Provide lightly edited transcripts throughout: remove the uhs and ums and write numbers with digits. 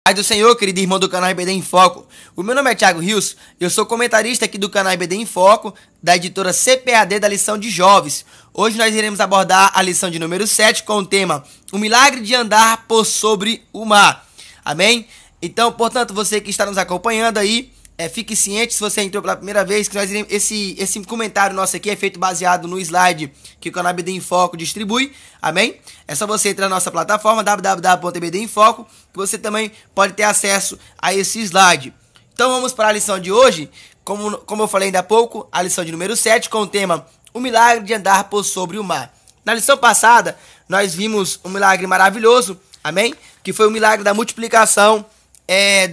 Paz do Senhor, querido irmão do canal IBD em Foco. O meu nome é Thiago Rios, eu sou comentarista aqui do canal IBD em Foco, da editora CPAD da lição de jovens. Hoje nós iremos abordar a lição de número 7 com o tema O Milagre de Andar por Sobre o Mar. Amém? Então, portanto, você que está nos acompanhando aí, fique ciente, se você entrou pela primeira vez, que nós iremos, esse comentário nosso aqui é feito baseado no slide que o canal IBD em Foco distribui, amém? É só você entrar na nossa plataforma www.ibdemfoco, que você também pode ter acesso a esse slide. Então vamos para a lição de hoje, como eu falei ainda há pouco, a lição de número 7 com o tema O Milagre de Andar por Sobre o Mar. Na lição passada, nós vimos um milagre maravilhoso, amém? Que foi o milagre da multiplicação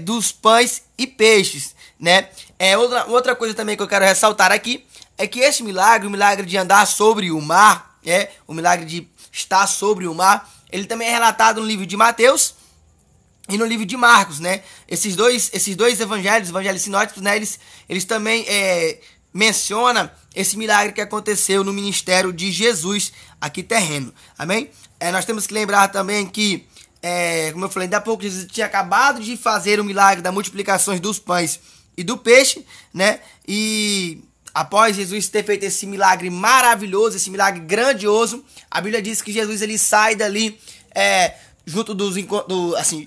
dos pães e peixes, né? Outra coisa também que eu quero ressaltar aqui é que este milagre, o milagre de andar sobre o mar, o milagre de estar sobre o mar, ele também é relatado no livro de Mateus e no livro de Marcos, né? Esses dois evangelhos sinóticos, né? Eles também mencionam esse milagre que aconteceu no ministério de Jesus aqui terreno, amém? Nós temos que lembrar também que como eu falei ainda há pouco, Jesus tinha acabado de fazer o milagre da multiplicação dos pães e do peixe, né? E após Jesus ter feito esse milagre maravilhoso, esse milagre grandioso, a Bíblia diz que Jesus ele sai dali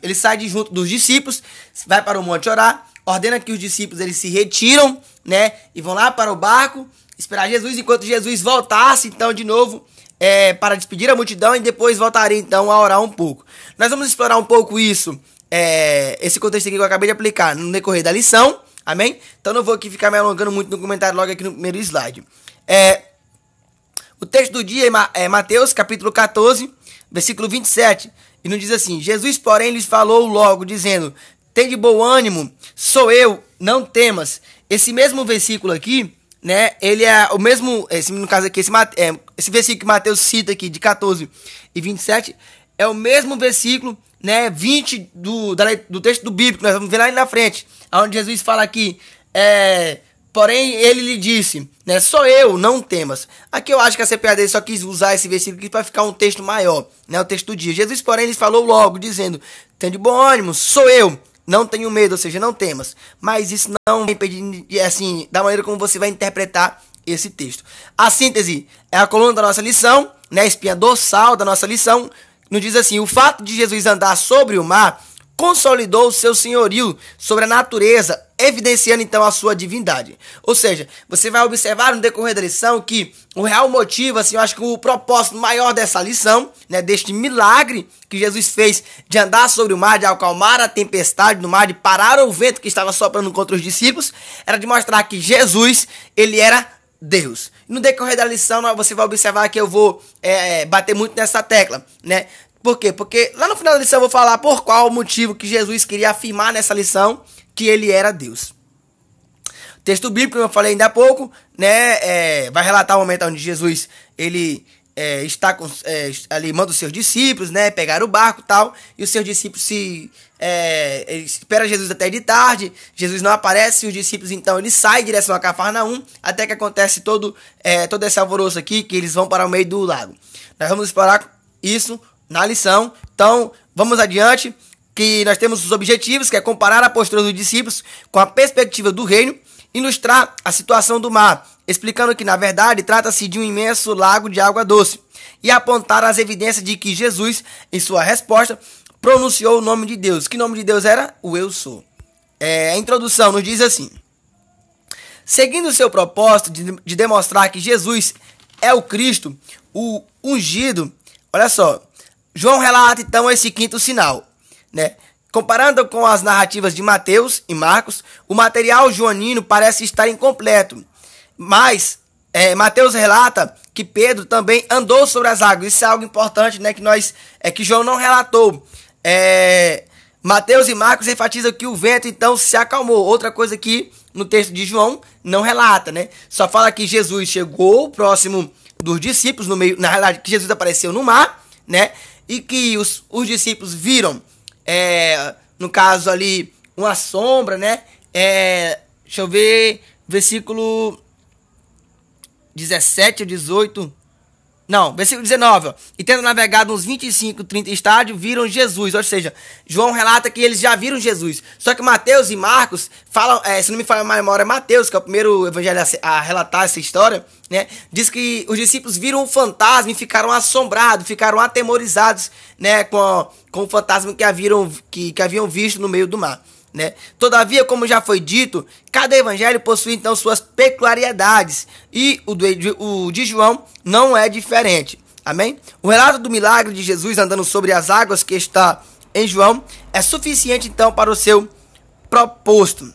ele sai de junto dos discípulos, vai para o monte orar, ordena que os discípulos eles se retiram, né? E vão lá para o barco esperar Jesus, enquanto Jesus voltasse então de novo para despedir a multidão e depois voltaria então a orar um pouco. Nós vamos explorar um pouco isso, esse contexto aqui que eu acabei de aplicar no decorrer da lição, amém? Então não vou aqui ficar me alongando muito no comentário logo aqui no primeiro slide. O texto do dia é Mateus capítulo 14, versículo 27, e nos diz assim: Jesus, porém, lhes falou logo, dizendo: Tende bom ânimo, sou eu, não temas. Esse mesmo versículo aqui, né, ele é o mesmo, no caso aqui, esse versículo que Mateus cita aqui, de 14 e 27, é o mesmo versículo, né, 20 do texto do bíblico, nós vamos ver lá na frente, onde Jesus fala aqui, porém ele lhe disse, né, sou eu, não temas. Aqui eu acho que a CPAD só quis usar esse versículo aqui para ficar um texto maior, né, o texto do dia. Jesus, porém, lhes falou logo, dizendo: Tende bom ânimo, sou eu, não tenho medo, ou seja, não temas. Mas isso não vai impedir, assim, da maneira como você vai interpretar esse texto. A síntese é a coluna da nossa lição, né, a espinha dorsal da nossa lição, nos diz assim: o fato de Jesus andar sobre o mar consolidou o seu senhorio sobre a natureza, evidenciando então a sua divindade. Ou seja, você vai observar no decorrer da lição que o real motivo, assim, eu acho que o propósito maior dessa lição, né, deste milagre que Jesus fez de andar sobre o mar, de acalmar a tempestade do mar, de parar o vento que estava soprando contra os discípulos, era de mostrar que Jesus, ele era Deus. No decorrer da lição, você vai observar que eu vou bater muito nessa tecla, né? Por quê? Porque lá no final da lição eu vou falar por qual motivo que Jesus queria afirmar nessa lição que ele era Deus. O texto bíblico, como eu falei ainda há pouco, né, vai relatar o momento onde Jesus ele está ali, manda os seus discípulos, né, pegar o barco e tal, e os seus discípulos espera Jesus até de tarde. Jesus não aparece, e os discípulos então eles saem em direção a Cafarnaum, até que acontece todo esse alvoroço aqui, que eles vão para o meio do lago. Nós vamos explorar isso na lição. Então, vamos adiante, que nós temos os objetivos, que é comparar a postura dos discípulos com a perspectiva do reino, ilustrar a situação do mar, explicando que, na verdade, trata-se de um imenso lago de água doce, e apontar as evidências de que Jesus, em sua resposta, pronunciou o nome de Deus. Que nome de Deus era? O Eu Sou. A introdução nos diz assim: seguindo o seu propósito de demonstrar que Jesus é o Cristo, o ungido, olha só, João relata então esse quinto sinal, né? Comparando com as narrativas de Mateus e Marcos, o material joanino parece estar incompleto, mas Mateus relata que Pedro também andou sobre as águas. Isso é algo importante, né, que João não relatou. Mateus e Marcos enfatizam que o vento então se acalmou. Outra coisa que no texto de João não relata, né? Só fala que Jesus chegou próximo dos discípulos, na realidade que Jesus apareceu no mar, né? E que os discípulos viram, no caso ali, uma sombra, né? Deixa eu ver, versículo 17 ou 18. Não, versículo 19, ó. E tendo navegado uns 25, 30 estádios, viram Jesus. Ou seja, João relata que eles já viram Jesus. Só que Mateus e Marcos falam, se não me falha a memória, Mateus, que é o primeiro evangelho a relatar essa história, né? Diz que os discípulos viram um fantasma e ficaram assombrados, ficaram atemorizados, né? Com o fantasma que haviam visto no meio do mar. Né? Todavia, como já foi dito, cada evangelho possui então suas peculiaridades e o de João não é diferente. Amém? O relato do milagre de Jesus andando sobre as águas que está em João é suficiente então para o seu propósito.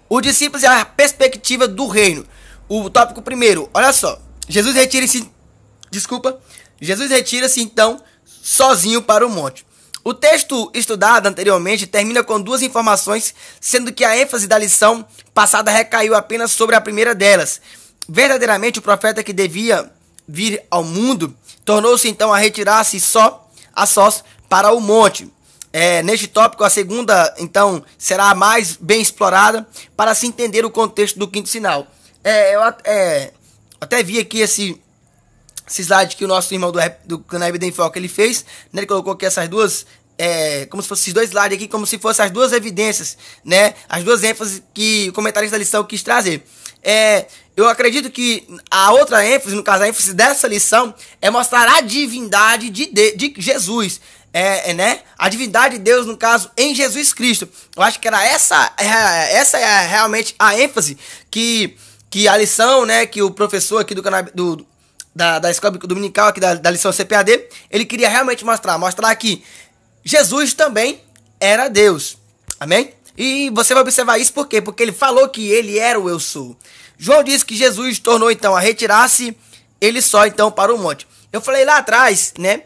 Os discípulos e a perspectiva do reino. O tópico primeiro, olha só. Jesus retira-se então sozinho para o monte. O texto estudado anteriormente termina com duas informações, sendo que a ênfase da lição passada recaiu apenas sobre a primeira delas. Verdadeiramente, o profeta que devia vir ao mundo tornou-se então a retirar-se a sós para o monte. Neste tópico, a segunda, então, será mais bem explorada para se entender o contexto do quinto sinal. Eu até vi aqui esse slide que o nosso irmão do canal Evidência em Foco ele fez, né? Ele colocou aqui essas duas, como se fossem esses dois slides aqui, como se fossem as duas evidências, né? As duas ênfases que o comentarista da lição quis trazer. Eu acredito que a outra ênfase, no caso a ênfase dessa lição, é mostrar a divindade de Jesus. Né? A divindade de Deus, no caso, em Jesus Cristo. Eu acho que era essa é realmente a ênfase que a lição, né? Que o professor aqui do canal da escola dominical aqui da lição CPAD, ele queria realmente mostrar que Jesus também era Deus, amém? E você vai observar isso por quê? Porque ele falou que ele era o eu sou. João disse que Jesus tornou então a retirar-se ele só então para o monte. Eu falei lá atrás, né,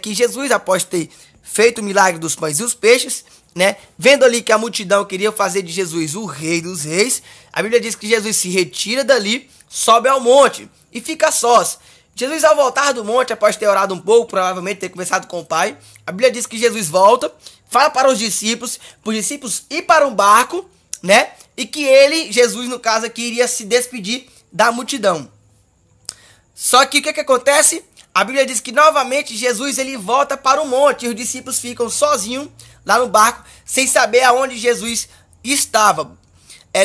que Jesus, após ter feito o milagre dos pães e os peixes, né, vendo ali que a multidão queria fazer de Jesus o rei dos reis, a Bíblia diz que Jesus se retira dali, sobe ao monte e fica sós. Jesus, ao voltar do monte, após ter orado um pouco, provavelmente ter conversado com o Pai, a Bíblia diz que Jesus volta, fala para os discípulos ir para um barco, né? E que Jesus, no caso aqui, iria se despedir da multidão. Só que o que acontece? A Bíblia diz que novamente Jesus ele volta para o monte e os discípulos ficam sozinhos lá no barco, sem saber aonde Jesus estava.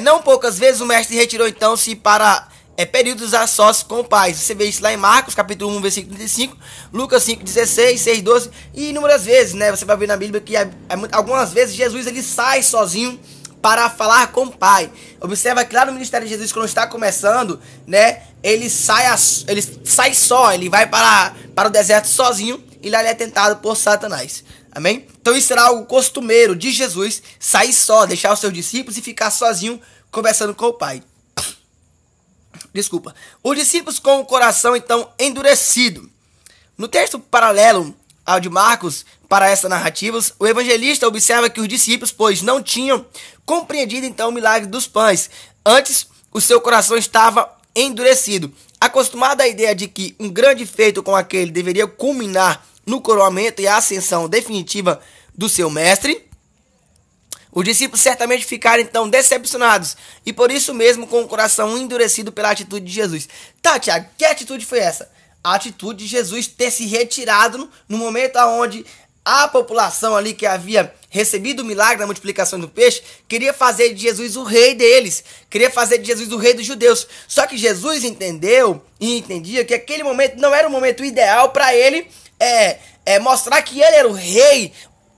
Não poucas vezes o mestre retirou então-se para períodos a sós com o Pai. Você vê isso lá em Marcos, capítulo 1, versículo 35, Lucas 5, 16, 6, 12, e inúmeras vezes, né? Você vai ver na Bíblia que algumas vezes Jesus ele sai sozinho para falar com o Pai. Observa que lá no ministério de Jesus, quando está começando, né? Ele sai só, ele vai para o deserto sozinho e lá ele é tentado por Satanás. Amém? Então isso será algo costumeiro de Jesus, sair só, deixar os seus discípulos e ficar sozinho conversando com o Pai. Desculpa. Os discípulos com o coração, então, endurecido. No texto paralelo ao de Marcos, para essa narrativa, o evangelista observa que os discípulos, pois, não tinham compreendido, então, o milagre dos pães. Antes, o seu coração estava endurecido. Acostumado à ideia de que um grande feito com aquele deveria culminar no coroamento e a ascensão definitiva do seu mestre, os discípulos certamente ficaram então decepcionados e por isso mesmo com o coração endurecido pela atitude de Jesus. Tá, Tiago, que atitude foi essa? A atitude de Jesus ter se retirado no momento onde a população ali que havia recebido o milagre da multiplicação do peixe queria fazer de Jesus o rei deles, queria fazer de Jesus o rei dos judeus. Só que Jesus entendeu e entendia que aquele momento não era o momento ideal para ele mostrar que ele era o rei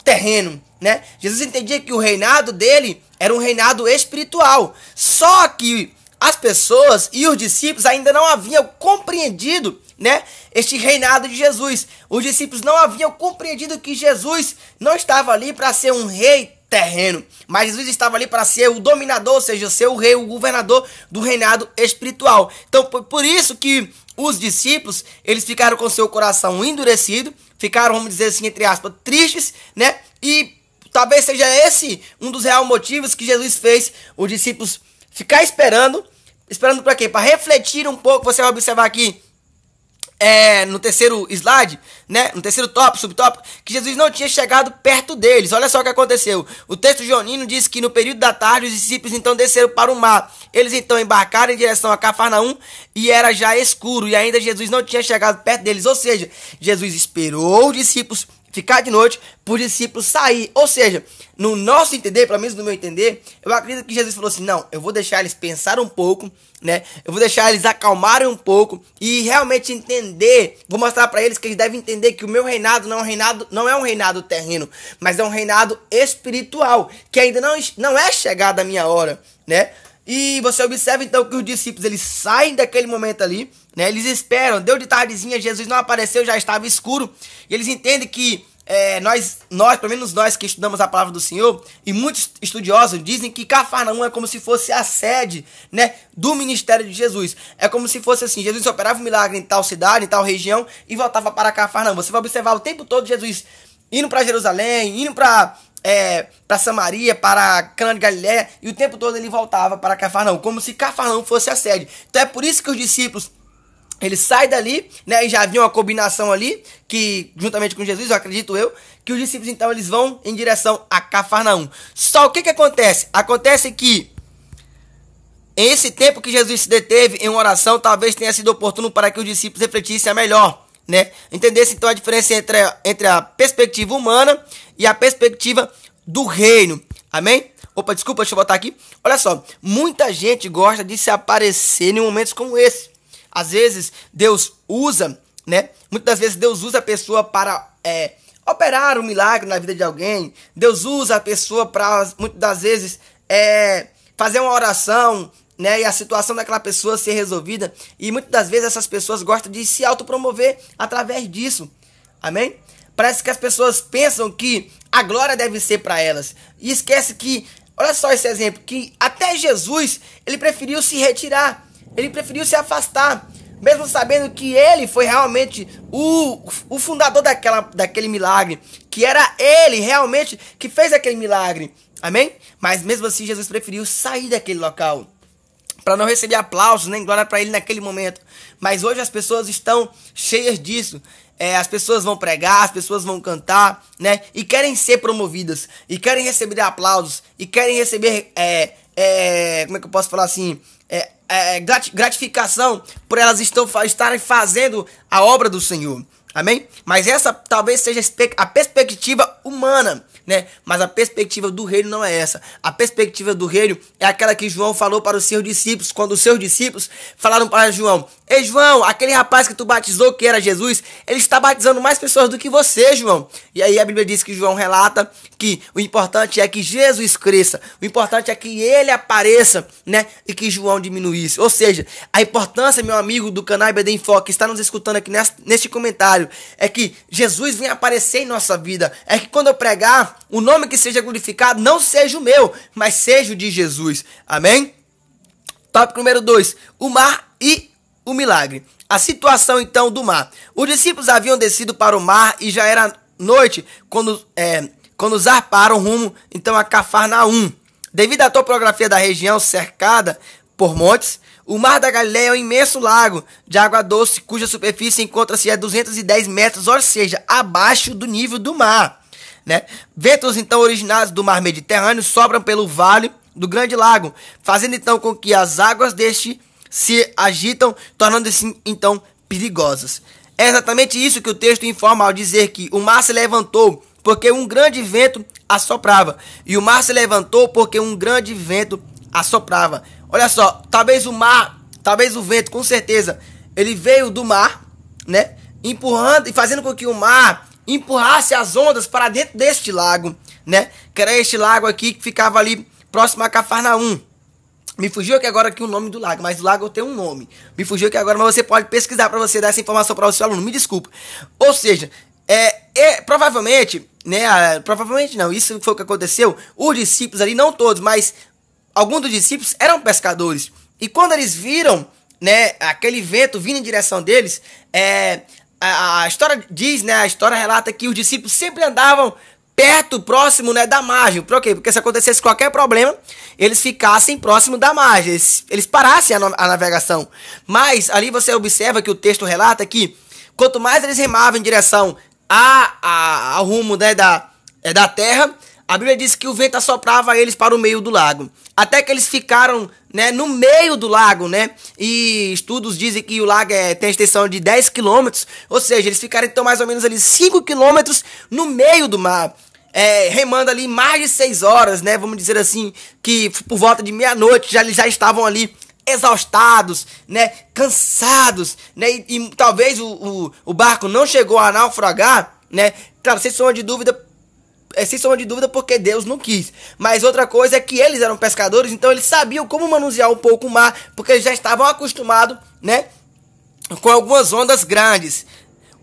terreno, né? Jesus entendia que o reinado dele era um reinado espiritual. Só que as pessoas e os discípulos ainda não haviam compreendido, né, este reinado de Jesus. Os discípulos não haviam compreendido que Jesus não estava ali para ser um rei terreno, mas Jesus estava ali para ser o dominador, ou seja, ser o rei, o governador do reinado espiritual. Então, por isso que os discípulos, eles ficaram com seu coração endurecido, ficaram, vamos dizer assim, entre aspas, tristes, né? E talvez seja esse um dos reais motivos que Jesus fez os discípulos ficar esperando para quê? Para refletir um pouco. Você vai observar aqui no terceiro slide, né, no terceiro tópico, subtópico, que Jesus não tinha chegado perto deles. Olha só o que aconteceu. O texto joanino diz que no período da tarde os discípulos então desceram para o mar. Eles então embarcaram em direção a Cafarnaum e era já escuro e ainda Jesus não tinha chegado perto deles. Ou seja, Jesus esperou os discípulos ficar de noite para os discípulos sair. Ou seja, no nosso entender, pelo menos no meu entender, eu acredito que Jesus falou assim, não, eu vou deixar eles pensar um pouco, né? Eu vou deixar eles acalmarem um pouco e realmente entender, vou mostrar para eles que eles devem entender que o meu reinado não é um reinado terreno, mas é um reinado espiritual, que ainda não é chegada a minha hora, né? E você observa então que os discípulos, eles saem daquele momento ali, né? Eles esperam, deu de tardezinha, Jesus não apareceu, já estava escuro, e eles entendem que nós, pelo menos nós que estudamos a palavra do Senhor, e muitos estudiosos dizem que Cafarnaum é como se fosse a sede, né, do ministério de Jesus. É como se fosse assim, Jesus operava um milagre em tal cidade, em tal região, e voltava para Cafarnaum. Você vai observar o tempo todo Jesus indo para Jerusalém, indo para Samaria, para Cana de Galiléia, e o tempo todo ele voltava para Cafarnaum, como se Cafarnaum fosse a sede. Então é por isso que os discípulos, eles saem dali, né, e já havia uma combinação ali, que juntamente com Jesus, eu acredito que os discípulos então eles vão em direção a Cafarnaum. Só o que acontece? Acontece que em esse tempo que Jesus se deteve em uma oração, talvez tenha sido oportuno para que os discípulos refletissem a melhor, né? Entendesse então a diferença entre a perspectiva humana e a perspectiva do reino. Amém? Opa, desculpa, deixa eu botar aqui. Olha só, muita gente gosta de se aparecer em momentos como esse. Às vezes Deus usa, né? Muitas das vezes Deus usa a pessoa para operar um milagre na vida de alguém. Deus usa a pessoa para, muitas das vezes, fazer uma oração, né? E a situação daquela pessoa ser resolvida. E muitas das vezes essas pessoas gostam de se autopromover através disso. Amém? Parece que as pessoas pensam que a glória deve ser para elas. E esquece que, olha só esse exemplo, que até Jesus, ele preferiu se retirar. Ele preferiu se afastar, mesmo sabendo que ele foi realmente o fundador daquele milagre, que era ele realmente que fez aquele milagre, amém? Mas mesmo assim Jesus preferiu sair daquele local, para não receber aplausos nem glória para ele naquele momento. Mas hoje as pessoas estão cheias disso. As pessoas vão pregar, as pessoas vão cantar, né? E querem ser promovidas, e querem receber aplausos, e querem receber, como é que eu posso falar assim? Gratificação por elas estarem fazendo a obra do Senhor. Amém? Mas essa talvez seja a perspectiva humana, né? Mas a perspectiva do reino não é essa. A perspectiva do reino é aquela que João falou para os seus discípulos, quando os seus discípulos falaram para João: ei, João, aquele rapaz que tu batizou, que era Jesus, ele está batizando mais pessoas do que você, João. E aí a Bíblia diz que João relata que o importante é que Jesus cresça, o importante é que ele apareça, né? E que João diminuísse. Ou seja, a importância, meu amigo do canal IBD em Foco, que está nos escutando aqui neste comentário, é que Jesus venha aparecer em nossa vida. É que quando eu pregar, o nome que seja glorificado não seja o meu, mas seja o de Jesus. Amém? Tópico número 2. O mar e o milagre. A situação então do mar. Os discípulos haviam descido para o mar e já era noite quando zarparam rumo então a Cafarnaum. Devido à topografia da região cercada por montes, o Mar da Galileia é um imenso lago de água doce, cuja superfície encontra-se a 210 metros, ou seja, abaixo do nível do mar, né? Ventos então originados do mar Mediterrâneo sobram pelo vale do Grande Lago, fazendo então com que as águas deste se agitam, tornando-se então perigosas. É exatamente isso que o texto informa ao dizer que o mar se levantou porque um grande vento assoprava. E o mar se levantou porque um grande vento assoprava. Olha só, talvez o vento, com certeza, ele veio do mar, né? Empurrando e fazendo com que o mar empurrasse as ondas para dentro deste lago, né? Que era este lago aqui que ficava ali próximo a Cafarnaum. Me fugiu aqui agora o nome do lago, mas o lago tem um nome. Me fugiu aqui agora, mas você pode pesquisar para você dar essa informação para o seu aluno. Me desculpa. Ou seja, provavelmente, né? Provavelmente não, isso foi o que aconteceu. Os discípulos ali, não todos, mas alguns dos discípulos eram pescadores. E quando eles viram, né, aquele vento vindo em direção deles, a história diz, né, a história relata que os discípulos sempre andavam perto, próximo, né, da margem. Por quê? Porque se acontecesse qualquer problema, eles ficassem próximo da margem, eles parassem a navegação. Mas ali você observa que o texto relata que quanto mais eles remavam em direção ao rumo, né, da terra, a Bíblia diz que o vento assoprava eles para o meio do lago. Até que eles ficaram, né, no meio do lago, né? E estudos dizem que o lago tem a extensão de 10 quilômetros. Ou seja, eles ficaram então mais ou menos ali 5 quilômetros no meio do mar. Remando ali mais de 6 horas, né? Vamos dizer assim, que por volta de meia-noite eles já estavam ali exaustados, né? Cansados, né? E talvez o barco não chegou a naufragar, né? Claro, sem sombra de dúvida porque Deus não quis. Mas outra coisa é que eles eram pescadores, então eles sabiam como manusear um pouco o mar, porque eles já estavam acostumados, né, com algumas ondas grandes.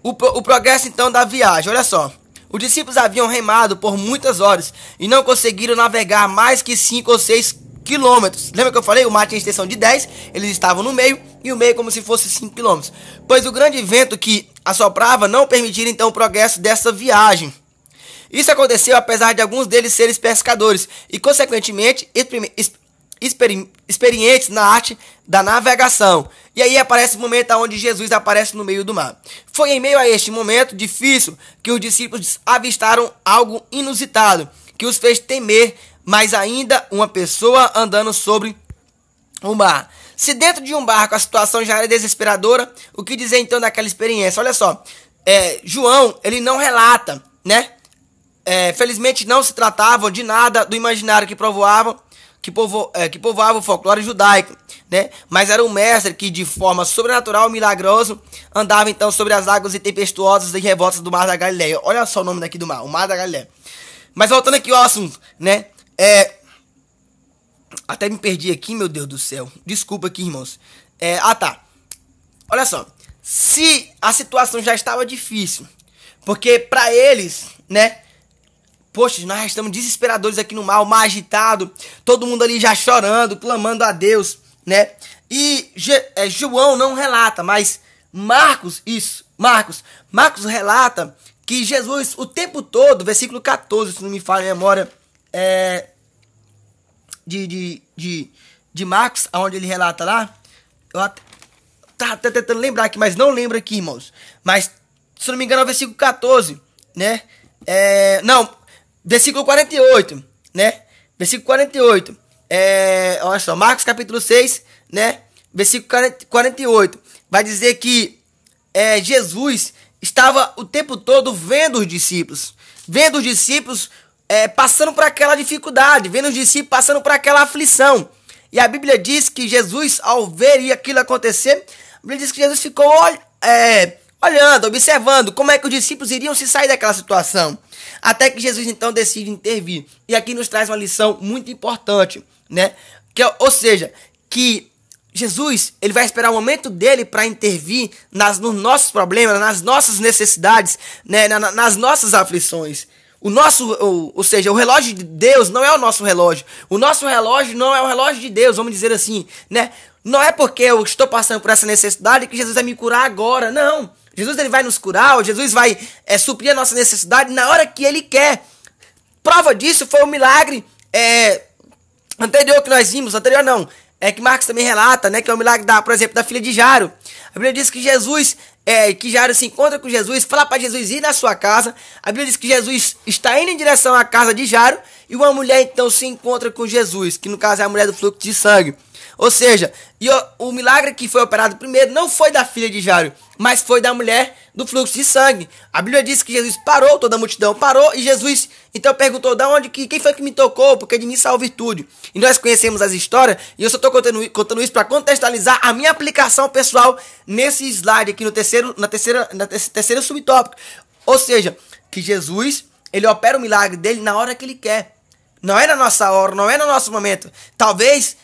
O progresso então da viagem, olha só. Os discípulos haviam remado por muitas horas e não conseguiram navegar mais que 5 ou 6 quilômetros. Lembra que eu falei? O mar tinha extensão de 10, eles estavam no meio, e o meio como se fosse 5 quilômetros. Pois o grande vento que assoprava não permitia então o progresso dessa viagem. Isso aconteceu apesar de alguns deles serem pescadores e, consequentemente, experientes na arte da navegação. E aí aparece o momento onde Jesus aparece no meio do mar. Foi em meio a este momento difícil que os discípulos avistaram algo inusitado, que os fez temer mais ainda uma pessoa andando sobre o mar. Se dentro de um barco a situação já era desesperadora, o que dizer então daquela experiência? Olha só, João, ele não relata, né? Felizmente não se tratava de nada do imaginário que povoava o folclore judaico, né? Mas era um mestre que de forma sobrenatural, milagroso, andava então sobre as águas tempestuosas e revoltas do Mar da Galileia. Olha só o nome daqui do mar, o Mar da Galileia. Mas voltando aqui ao assunto, né? Até me perdi aqui, meu Deus do céu. Desculpa aqui, irmãos. Tá. Olha só. Se a situação já estava difícil, porque para eles, né? Poxa, nós estamos desesperadores aqui no mar, o mar agitado, todo mundo ali já chorando, clamando a Deus, né? E João não relata, mas Marcos relata que Jesus, o tempo todo, versículo 14, se não me falha a memória, de Marcos, onde ele relata lá, eu tá tentando lembrar aqui, mas não lembro aqui, irmãos. Mas, se não me engano, é o versículo 14, né? Versículo 48, né? Versículo 48. Olha só, Marcos capítulo 6, né? Versículo 48. Vai dizer que Jesus estava o tempo todo vendo os discípulos. Vendo os discípulos passando por aquela dificuldade. Vendo os discípulos passando por aquela aflição. E a Bíblia diz que Jesus, ao ver aquilo acontecer, a Bíblia diz que Jesus ficou olhando, observando como é que os discípulos iriam se sair daquela situação. Até que Jesus então decide intervir. E aqui nos traz uma lição muito importante, né? Ou seja, que Jesus, ele vai esperar o momento dele para intervir nos nossos problemas, nas nossas necessidades, né? Nas nossas aflições. Ou seja, o relógio de Deus não é o nosso relógio. O nosso relógio não é o relógio de Deus, vamos dizer assim, né? Não é porque eu estou passando por essa necessidade que Jesus vai me curar agora, não. Jesus, ele vai nos curar, Jesus vai suprir a nossa necessidade na hora que ele quer. Prova disso foi o milagre anterior que nós vimos, que Marcos também relata, né, que é o milagre, por exemplo, da filha de Jairo. A Bíblia diz que que Jairo se encontra com Jesus, fala para Jesus ir na sua casa. A Bíblia diz que Jesus está indo em direção à casa de Jairo e uma mulher então se encontra com Jesus, que no caso é a mulher do fluxo de sangue. Ou seja, o milagre que foi operado primeiro não foi da filha de Jairo, mas foi da mulher do fluxo de sangue. A Bíblia diz que Jesus parou, toda a multidão parou, e Jesus então perguntou: quem foi que me tocou? Porque de mim saiu virtude. E nós conhecemos as histórias, e eu só estou contando isso para contextualizar a minha aplicação pessoal nesse slide aqui no terceiro subtópico. Ou seja, que Jesus, ele opera o milagre dele na hora que ele quer. Não é na nossa hora, não é no nosso momento. Talvez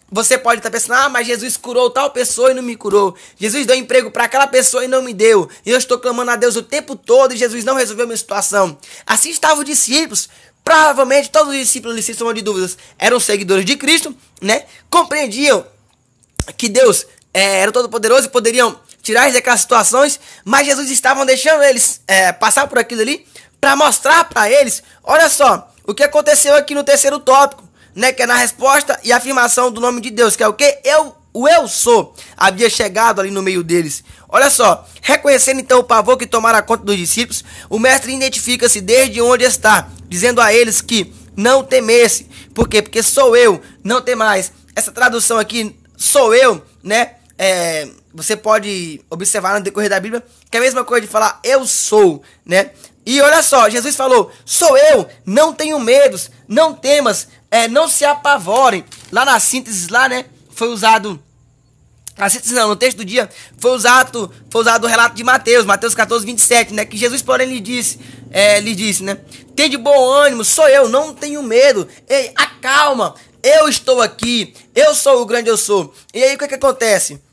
você pode estar pensando: mas Jesus curou tal pessoa e não me curou. Jesus deu emprego para aquela pessoa e não me deu. E eu estou clamando a Deus o tempo todo e Jesus não resolveu minha situação. Assim estavam os discípulos. Provavelmente todos os discípulos, sem sombra de dúvidas, eram seguidores de Cristo, né? Compreendiam que Deus era todo-poderoso e poderiam tirar eles daquelas situações, mas Jesus estava deixando eles passar por aquilo ali para mostrar para eles: olha só, o que aconteceu aqui no terceiro tópico, né, que é na resposta e afirmação do nome de Deus, que é o quê? o eu sou havia chegado ali no meio deles. Olha só, reconhecendo então o pavor que tomara conta dos discípulos, o mestre identifica-se desde onde está, dizendo a eles que não temesse. Por quê? Porque sou eu, não temais. Essa tradução aqui, sou eu, né? Você pode observar no decorrer da Bíblia que é a mesma coisa de falar eu sou, né? E olha só, Jesus falou, sou eu, não tenho medos, não temas, não se apavorem. Lá na síntese, lá, né, foi usado, na síntese não, no texto do dia, foi usado o relato de Mateus 14, 27, né, que Jesus, porém, lhe disse, né, tem de bom ânimo, sou eu, não tenho medo, ei, acalma, eu estou aqui, eu sou o grande eu sou. E aí o que acontece?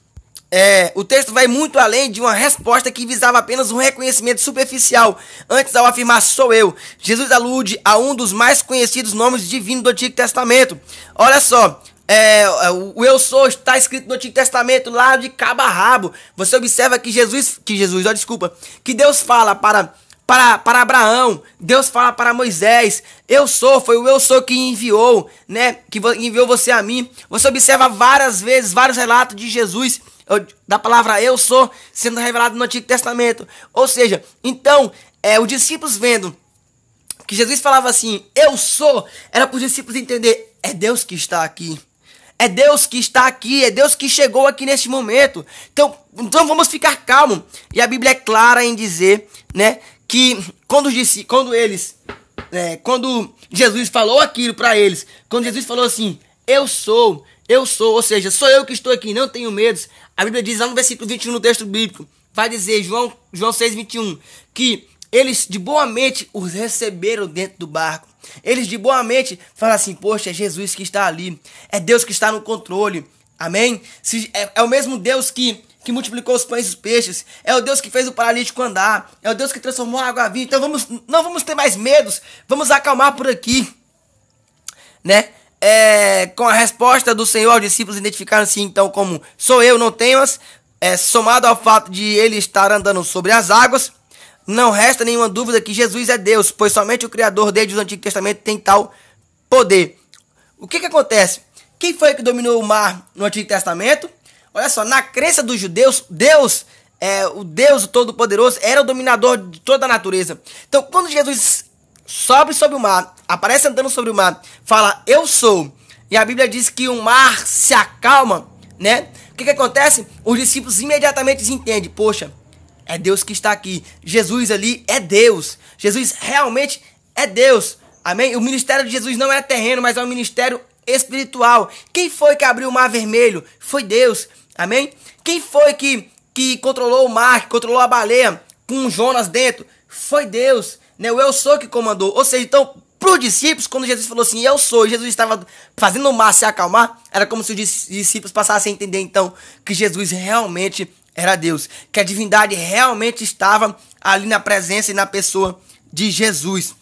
O texto vai muito além de uma resposta que visava apenas um reconhecimento superficial. Antes, ao afirmar sou eu, Jesus alude a um dos mais conhecidos nomes divinos do Antigo Testamento. Olha só, o eu sou está escrito no Antigo Testamento lá de cabo a rabo. Você observa que que Deus fala para Abraão, Deus fala para Moisés, eu sou, foi o eu sou que enviou, né, que enviou você a mim. Você observa várias vezes, vários relatos de Jesus, da palavra eu sou, sendo revelado no Antigo Testamento. Ou seja, então, os discípulos vendo que Jesus falava assim, eu sou, era para os discípulos entender, é Deus que está aqui. É Deus que está aqui, é Deus que chegou aqui neste momento. Então vamos ficar calmos. E a Bíblia é clara em dizer, né, que quando Jesus falou aquilo para eles, quando Jesus falou assim, eu sou, ou seja, sou eu que estou aqui, não tenho medos. A Bíblia diz lá no versículo 21 no texto bíblico, vai dizer, João 6, 21, que eles de boa mente os receberam dentro do barco. Eles de boa mente falam assim, poxa, é Jesus que está ali, é Deus que está no controle, amém? É o mesmo Deus que multiplicou os pães e os peixes, é o Deus que fez o paralítico andar, é o Deus que transformou a água em vinho. Então não vamos ter mais medos, vamos acalmar por aqui, né? Com a resposta do Senhor, os discípulos identificaram-se então como sou eu, não temas, somado ao fato de ele estar andando sobre as águas, não resta nenhuma dúvida que Jesus é Deus, pois somente o Criador desde o Antigo Testamento tem tal poder. O que acontece? Quem foi que dominou o mar no Antigo Testamento? Olha só, na crença dos judeus, Deus, o Deus Todo-Poderoso, era o dominador de toda a natureza. Então, quando Jesus sobe sobre o mar, aparece andando sobre o mar, fala, eu sou, e a Bíblia diz que o mar se acalma, né? O que acontece? Os discípulos imediatamente entendem, poxa, é Deus que está aqui, Jesus ali é Deus, Jesus realmente é Deus, amém? O ministério de Jesus não é terreno, mas é um ministério espiritual. Quem foi que abriu o mar vermelho? Foi Deus, amém? Quem foi que controlou o mar, que controlou a baleia com Jonas dentro? Foi Deus, né? O eu sou que comandou. Ou seja, então, para os discípulos, quando Jesus falou assim, eu sou, Jesus estava fazendo o mar se acalmar, era como se os discípulos passassem a entender então que Jesus realmente era Deus, que a divindade realmente estava ali na presença e na pessoa de Jesus.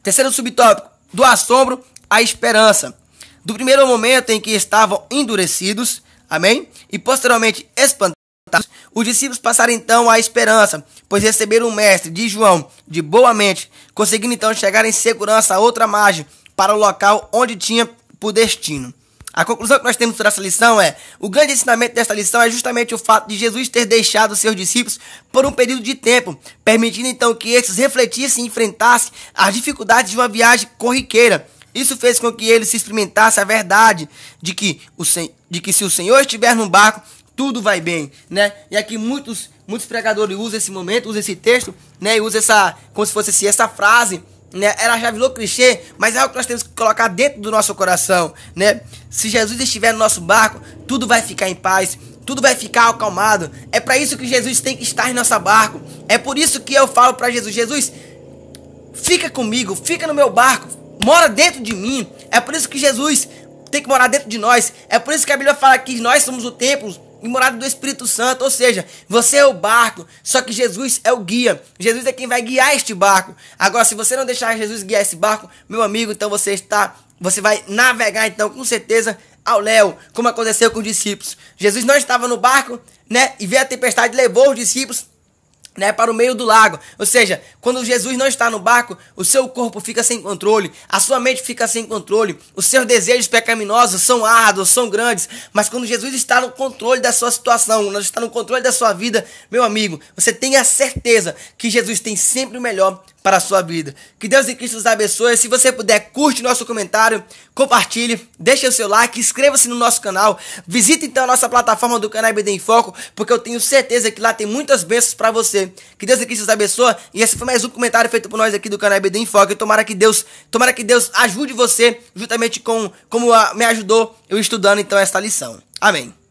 Terceiro subtópico, do assombro à esperança. Do primeiro momento em que estavam endurecidos, amém? E posteriormente espantados, os discípulos passaram então à esperança, pois receberam o mestre de João de boa mente, conseguindo então chegar em segurança a outra margem para o local onde tinha por destino. A conclusão que nós temos sobre essa lição o grande ensinamento dessa lição é justamente o fato de Jesus ter deixado seus discípulos por um período de tempo, permitindo então que esses refletissem e enfrentassem as dificuldades de uma viagem corriqueira. Isso fez com que eles se experimentassem a verdade de que se o Senhor estiver no barco, tudo vai bem, né? E aqui muitos pregadores usam esse momento, usam esse texto, né? E usam como se fosse assim, essa frase, né? Ela já virou clichê, mas é algo que nós temos que colocar dentro do nosso coração, né? Se Jesus estiver no nosso barco, tudo vai ficar em paz, tudo vai ficar acalmado. É para isso que Jesus tem que estar em nosso barco. É por isso que eu falo para Jesus, Jesus, fica comigo, fica no meu barco, mora dentro de mim. É por isso que Jesus tem que morar dentro de nós. É por isso que a Bíblia fala que nós somos o templo e morada do Espírito Santo. Ou seja, você é o barco, só que Jesus é o guia. Jesus é quem vai guiar este barco. Agora, se você não deixar Jesus guiar esse barco, meu amigo, então você vai navegar então com certeza ao léu, como aconteceu com os discípulos. Jesus não estava no barco, né? E veio a tempestade, levou os discípulos né, para o meio do lago. Ou seja, quando Jesus não está no barco, o seu corpo fica sem controle, a sua mente fica sem controle, os seus desejos pecaminosos são árduos, são grandes, mas quando Jesus está no controle da sua situação, quando está no controle da sua vida, meu amigo, você tenha certeza que Jesus tem sempre o melhor para a sua vida. Que Deus em Cristo nos abençoe. Se você puder, curte nosso comentário, compartilhe, deixe o seu like, inscreva-se no nosso canal, visite então a nossa plataforma do canal IBD em Foco, porque eu tenho certeza que lá tem muitas bênçãos para você. Que Deus em Cristo nos abençoe. E esse foi mais um comentário feito por nós aqui do canal IBD em Foco. E tomara que Deus ajude você, juntamente com como me ajudou eu estudando então esta lição. Amém.